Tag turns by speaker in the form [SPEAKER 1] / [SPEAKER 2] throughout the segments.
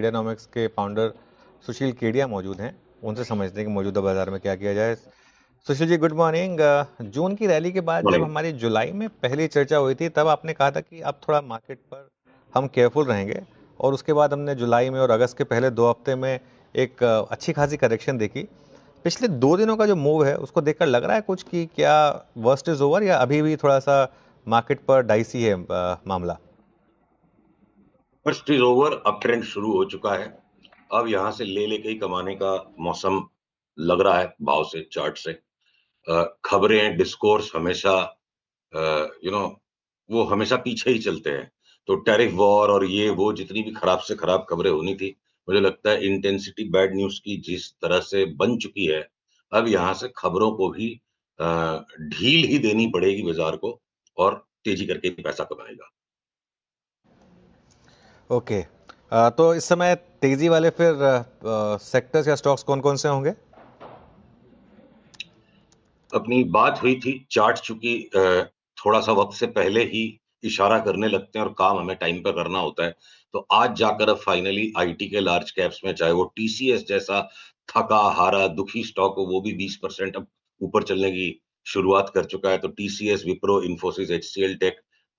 [SPEAKER 1] मीडियानॉमिक्स के फाउंडर सुशील केडिया मौजूद हैं। उनसे समझते हैं कि मौजूदा बाजार में क्या किया जाए। Sushil ji, good morning. जून की रैली के बाद जब
[SPEAKER 2] मॉर्निंग।
[SPEAKER 1] हमारी जुलाई में पहली चर्चा हुई थी, तब आपने कहा था कि अब थोड़ा मार्केट पर हम केयरफुल रहेंगे, और उसके बाद हमने जुलाई में और अगस्त के पहले 2 हफ्ते में एक अच्छी खासी करेक्शन देखी। पिछले 2 दिनों का जो मूव है उसको देखकर लग रहा है कुछ कि क्या वर्स्ट इज ओवर, या अभी भी थोड़ा सा मार्केट पर डाइसी है मामला?
[SPEAKER 2] First is over, up trend शुरू हो चुका है। अब यहां से ले लेके ही कमाने का मौसम लग रहा है भाव से, चार्ट से। खबरें, डिस्कोर्स हमेशा यू नो वो हमेशा पीछे ही चलते हैं। तो टैरिफ वॉर और ये वो जितनी भी खराब से खराब खबरें होनी थी, मुझे लगता है इंटेंसिटी बैड न्यूज की जिस तरह से बन चुकी है, अब यहाँ से खबरों को भी ढील ही देनी पड़ेगी बाजार को, और तेजी करके ही पैसा कमाएगा।
[SPEAKER 1] ओके। तो इस समय तेजी वाले फिर सेक्टर्स या स्टॉक्स कौन कौन से होंगे?
[SPEAKER 2] अपनी बात हुई थी, चार्ट चूंकि थोड़ा सा वक्त से पहले ही इशारा करने लगते हैं और काम हमें टाइम पे करना होता है, तो आज जाकर अब फाइनली आईटी के लार्ज कैप्स में, चाहे वो टीसीएस जैसा थका हारा दुखी स्टॉक हो, वो भी 20% अब ऊपर चलने की शुरुआत कर चुका है। तो टीसीएस, विप्रो, इन्फोसिस, एचसीएल,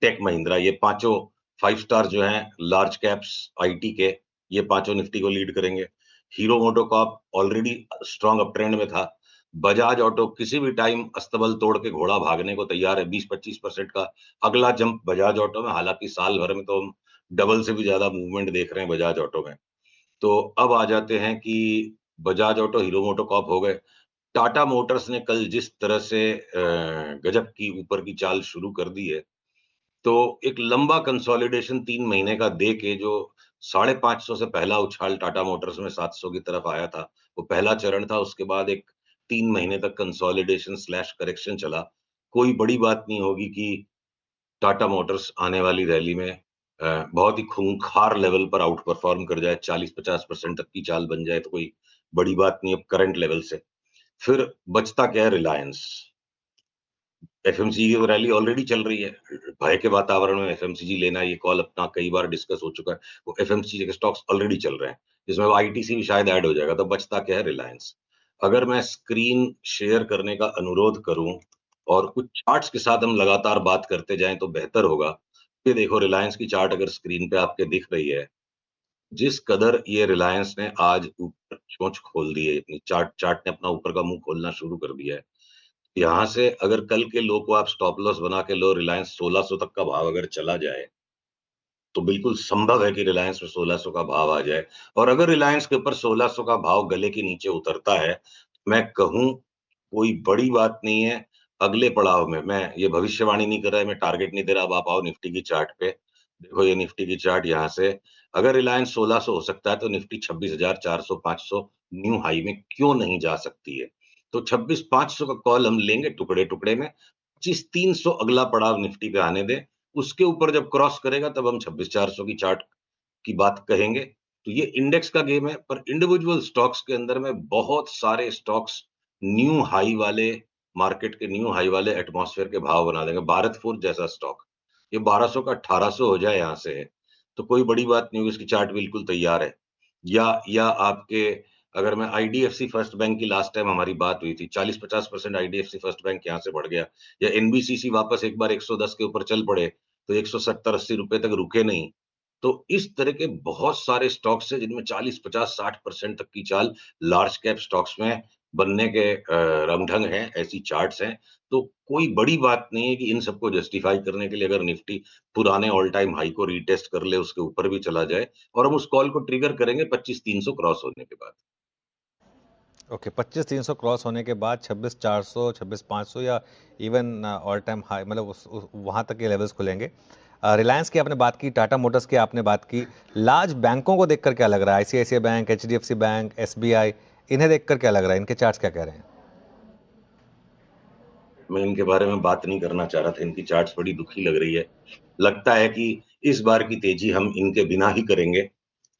[SPEAKER 2] टेक महिंद्रा, ये पांचों 5 स्टार जो हैं लार्ज कैप्स आईटी के, ये पांचों निफ्टी को लीड करेंगे। Hero MotoCorp already strong up trend में था। बजाज ऑटो किसी भी टाइम अस्तबल तोड़ के घोड़ा भागने को तैयार है, 20-25% का अगला जंप बजाज ऑटो में। हालांकि साल भर में तो हम डबल से भी ज्यादा मूवमेंट देख रहे हैं बजाज ऑटो में। तो अब आ जाते हैं कि बजाज ऑटो, हीरो मोटोकॉर्प हो गए। टाटा मोटर्स ने कल जिस तरह से गजब की ऊपर की चाल शुरू कर दी है, तो एक लंबा कंसोलिडेशन 3 महीने का दे के जो 550 से पहला उछाल टाटा मोटर्स में 700 की तरफ आया था, वो पहला चरण था। उसके बाद एक 3 महीने तक कंसोलिडेशन स्लैश करेक्शन चला। कोई बड़ी बात नहीं होगी कि टाटा मोटर्स आने वाली रैली में बहुत ही खूंखार लेवल पर आउट परफॉर्म कर जाए, 40-50% तक की चाल बन जाए, तो कोई बड़ी बात नहीं अब करंट लेवल से। फिर बचता क्या है? रिलायंस। एफएमसीजी की रैली ऑलरेडी चल रही है। भय के वातावरण में एफएमसीजी लेना, ये कॉल अपना कई बार डिस्कस हो चुका है। वो एफएमसीजी के स्टॉक्स ऑलरेडी चल रहे हैं, जिसमें आईटीसी भी शायद ऐड हो जाएगा। तो बचता क्या है? रिलायंस। अगर मैं स्क्रीन शेयर करने का अनुरोध करूं और कुछ चार्ट्स के साथ हम लगातार बात करते जाएं तो बेहतर होगा। ये देखो, रिलायंस की चार्ट अगर स्क्रीन पे आपके दिख रही है, जिस कदर ये रिलायंस ने आज ऊपर चोंच खोल दी है, अपनी चार्ट चार्ट ने अपना ऊपर का मुंह खोलना शुरू कर दिया है। यहाँ से अगर कल के लो को आप स्टॉप लॉस बना के लो, रिलायंस 1600 तक का भाव अगर चला जाए, तो बिल्कुल संभव है कि रिलायंस में 1600 का भाव आ जाए। और अगर रिलायंस के ऊपर 1600 का भाव गले के नीचे उतरता है, मैं कहूं कोई बड़ी बात नहीं है। अगले पड़ाव में, मैं ये भविष्यवाणी नहीं कर रहा है, मैं टारगेट नहीं दे रहा। अब आप आओ निफ्टी की चार्ट पे, देखो ये निफ्टी की चार्ट। यहाँ से अगर रिलायंस 1600 हो सकता है, तो निफ्टी 26,400 500 न्यू हाई में क्यों नहीं जा सकती है? तो 26,500 का कॉल हम लेंगे टुकड़े टुकड़े में। 25,300 अगला पड़ाव निफ्टी पे आने दें। उसके ऊपर जब क्रॉस करेगा, तब हम 26,400 की चार्ट की बात कहेंगे। तो ये इंडेक्स का गेम है, पर इंडिविजुअल स्टॉक्स के अंदर में बहुत सारे स्टॉक्स न्यू हाई वाले, मार्केट के न्यू हाई वाले एटमॉस्फेयर के भाव बना देंगे। भारत फोर्ज जैसा स्टॉक ये 1200 का 1800 हो जाए यहाँ से, तो कोई बड़ी बात नहीं होगी। इसकी चार्ट बिल्कुल तैयार है। या आपके, अगर मैं आईडीएफसी फर्स्ट बैंक की लास्ट टाइम हमारी बात हुई थी, 40-50% आईडीएफसी फर्स्ट बैंक यहाँ से बढ़ गया। या एनबीसीसी वापस एक बार 110 के ऊपर चल पड़े, तो 170-80 रुपए तक रुके नहीं। तो इस तरह के बहुत सारे स्टॉक्स हैं जिनमें 40-50-60% तक की चाल लार्ज कैप स्टॉक्स में बनने के रंगढंग हैं, ऐसी चार्ट्स हैं। तो कोई बड़ी बात नहीं है कि इन सबको जस्टिफाई करने के लिए अगर निफ्टी पुराने ऑल टाइम हाई को रीटेस्ट कर ले, उसके ऊपर भी चला जाए, और हम उस कॉल को ट्रिगर करेंगे 25,300 क्रॉस होने के बाद।
[SPEAKER 1] ओके, 25,300 क्रॉस होने के बाद 26,400, 26,500, या इवन ऑल टाइम हाई, मतलब वहाँ तक के लेवल्स खुलेंगे। रिलायंस की आपने बात की, टाटा मोटर्स की आपने बात की। लार्ज बैंकों को देखकर क्या लग रहा है? ICICI bank, HDFC bank, SBI, इन्हें देखकर क्या लग रहा है? इनके चार्ट्स क्या कह रहे हैं?
[SPEAKER 2] मैं इनके बारे में बात नहीं करना चाह रहा था। इनकी चार्ट्स बड़ी दुखी लग रही है। लगता है कि इस बार की तेजी हम इनके बिना ही करेंगे,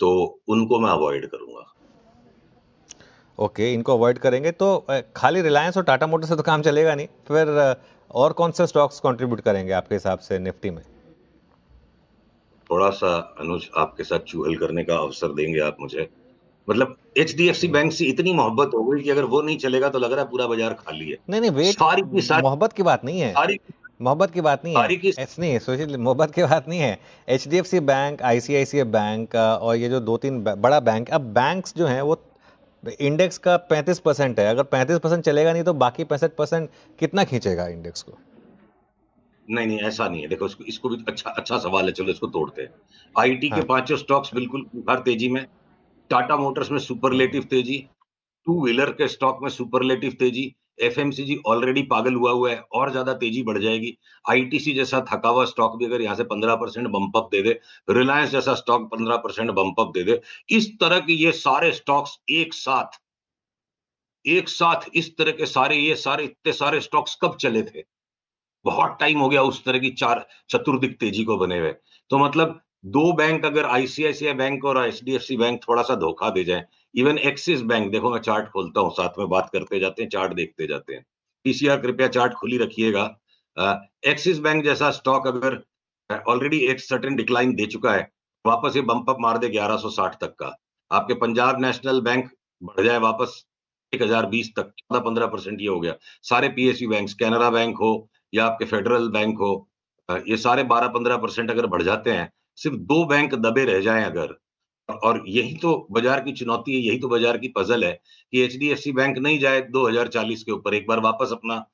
[SPEAKER 2] तो उनको मैं अवॉइड करूंगा।
[SPEAKER 1] ओके, इनको अवॉइड करेंगे तो खाली रिलायंस और टाटा मोटर्स से तो काम चलेगा नहीं, फिर और कौन से स्टॉक्स कंट्रीब्यूट करेंगे आपके हिसाब से निफ्टी में?
[SPEAKER 2] थोड़ा-सा अनुज आपके साथ चुगल करने का अवसर देंगे आप मुझे। मतलब एचडीएफसी बैंक से इतनी मोहब्बत हो गई कि अगर वो नहीं चलेगा तो लग रहा है पूरा बाजार खाली है।
[SPEAKER 1] नहीं, नहीं, वेट
[SPEAKER 2] सारी की सारी
[SPEAKER 1] मोहब्बत की बात नहीं है।
[SPEAKER 2] सारी
[SPEAKER 1] मोहब्बत की बात नहीं है।
[SPEAKER 2] सारी की
[SPEAKER 1] ऐसे नहीं है, सोचिए, मोहब्बत की बात नहीं है। एचडीएफसी बैंक, आईसीआईसीआई बैंक और ये जो 2-3 बड़ा बैंक, अब बैंक्स जो हैं वो इंडेक्स का 35% है। अगर 35% चलेगा नहीं तो बाकी 65% कितना खींचेगा इंडेक्स को?
[SPEAKER 2] नहीं, नहीं, ऐसा नहीं है। देखो इसको भी अच्छा सवाल है, चलो इसको तोड़ते हैं। आईटी के
[SPEAKER 1] हाँ।
[SPEAKER 2] पाँचों स्टॉक्स बिल्कुल हर तेजी में, टाटा मोटर्स में सुपरलेटिव तेजी, टू व्हीलर के स्टॉक में सुपरलेटिव तेजी, एफएमसीजी ऑलरेडी पागल हुआ है और ज्यादा तेजी बढ़ जाएगी। आईटीसी जैसा थका हुआ स्टॉक भी अगर यहाँ से 15% बम्प अप दे दे, रिलायंस जैसा स्टॉक 15% बम्प अप दे दे, इस तरह के ये सारे स्टॉक्स एक साथ इस तरह के ये सारे इतने सारे स्टॉक्स कब चले थे? बहुत टाइम हो गया उस तरह की चार चतुर्दिक तेजी को बने हुए। तो मतलब 2 बैंक अगर आईसीआईसीआई बैंक और एचडीएफसी बैंक थोड़ा-सा धोखा दे जाएँ, इवन एक्सिस बैंक, देखो मैं चार्ट खोलता हूँ, साथ में बात करते जाते हैं, चार्ट देखते जाते हैं। पीसीआर कृपया चार्ट खुली रखिएगा। एक्सिस बैंक जैसा स्टॉक अगर ऑलरेडी एक सर्टेन डिक्लाइन दे चुका है, वापस ये बम्प अप मार दे 1160 तक का। आपके पंजाब नेशनल बैंक बढ़ जाए वापस 1020 तक, 14-15% ये हो गया। सारे पीएसयू बैंक्स, कैनरा बैंक हो या आपके फेडरल बैंक हो, ये सारे 12-15% अगर बढ़ जाते हैं, सिर्फ 2 बैंक दबे रह जाएँ अगर, और यही तो बाजार की चुनौती है, यही तो बाजार की पज़ल है कि एचडीएफसी बैंक नहीं जाए 2040 के ऊपर, एक बार वापस अपना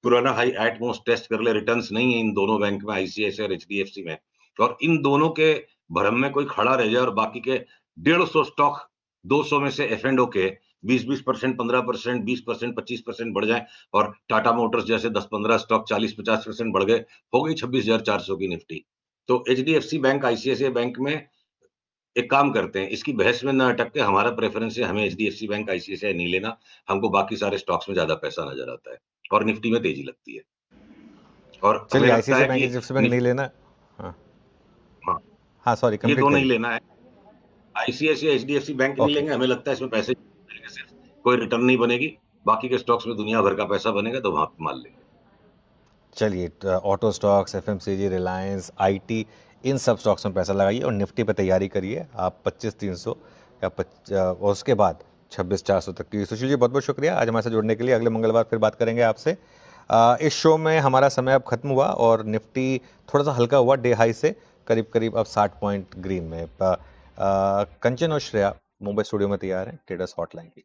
[SPEAKER 2] पुराना हाई एट मोस्ट टेस्ट कर ले, रिटर्न्स नहीं है इन दोनों बैंक में, आईसीआईसीआई और एचडीएफसी में, और इन दोनों के भ्रम में कोई खड़ा रह जाए और बाकी के 150 स्टॉक 200 में से एफ एंड ओ के 20-20%, 15%, 20%, 25% बढ़ जाए और टाटा मोटर्स जैसे 10-15 स्टॉक 40-50% बढ़ गए, हो गई 26,400 की निफ्टी। तो एचडीएफसी बैंक, आईसीआईसीआई बैंक में एक काम करते हैं, इसकी बहस में ना अटक के हमारा प्रेफ़रेंस है, हमें एचडीएफसी बैंक, आईसीआईसीआई नहीं लेना, हमको बाकी सारे स्टॉक्स में ज़्यादा पैसा नज़र आता है और निफ्टी में तेज़ी लगती है। और हमें
[SPEAKER 1] चलिए,
[SPEAKER 2] लगता
[SPEAKER 1] आईसीआईसीआई
[SPEAKER 2] है
[SPEAKER 1] बैंक,
[SPEAKER 2] कि
[SPEAKER 1] एचडीएफसी बैंक नहीं लेना। हाँ।
[SPEAKER 2] हाँ,
[SPEAKER 1] हाँ, सॉरी,
[SPEAKER 2] ये
[SPEAKER 1] कंप्लीट
[SPEAKER 2] 2 नहीं
[SPEAKER 1] करिए।
[SPEAKER 2] लेना है। आईसीआईसीआई, एचडीएफसी बैंक नहीं
[SPEAKER 1] ओके।
[SPEAKER 2] लेंगे, हमें लगता है इसमें पैसे जाएँगे सिर्फ, कोई रिटर्न नहीं बनेगी, बाकी के स्टॉक्स में दुनिया भर का पैसा बनेगा तो वहाँ पे मार लेंगे।
[SPEAKER 1] चलिए, auto stocks, FMCG, Reliance, IT, इन सब स्टॉक्स में पैसा लगाइए और निफ्टी पे तैयारी करिए आप 25,300 या और उसके बाद 26,400 तक की। सुशील जी, बहुत बहुत शुक्रिया आज हमारे साथ जुड़ने के लिए। अगले मंगलवार फिर बात करेंगे आपसे। इस शो में हमारा समय अब खत्म हुआ और निफ्टी थोड़ा सा हल्का हुआ डे हाई से, करीब करीब अब 60 पॉइंट ग्रीन में। कंचन और श्रेया मुंबई स्टूडियो में तैयार हैं ट्रेडर्स हॉटलाइन की।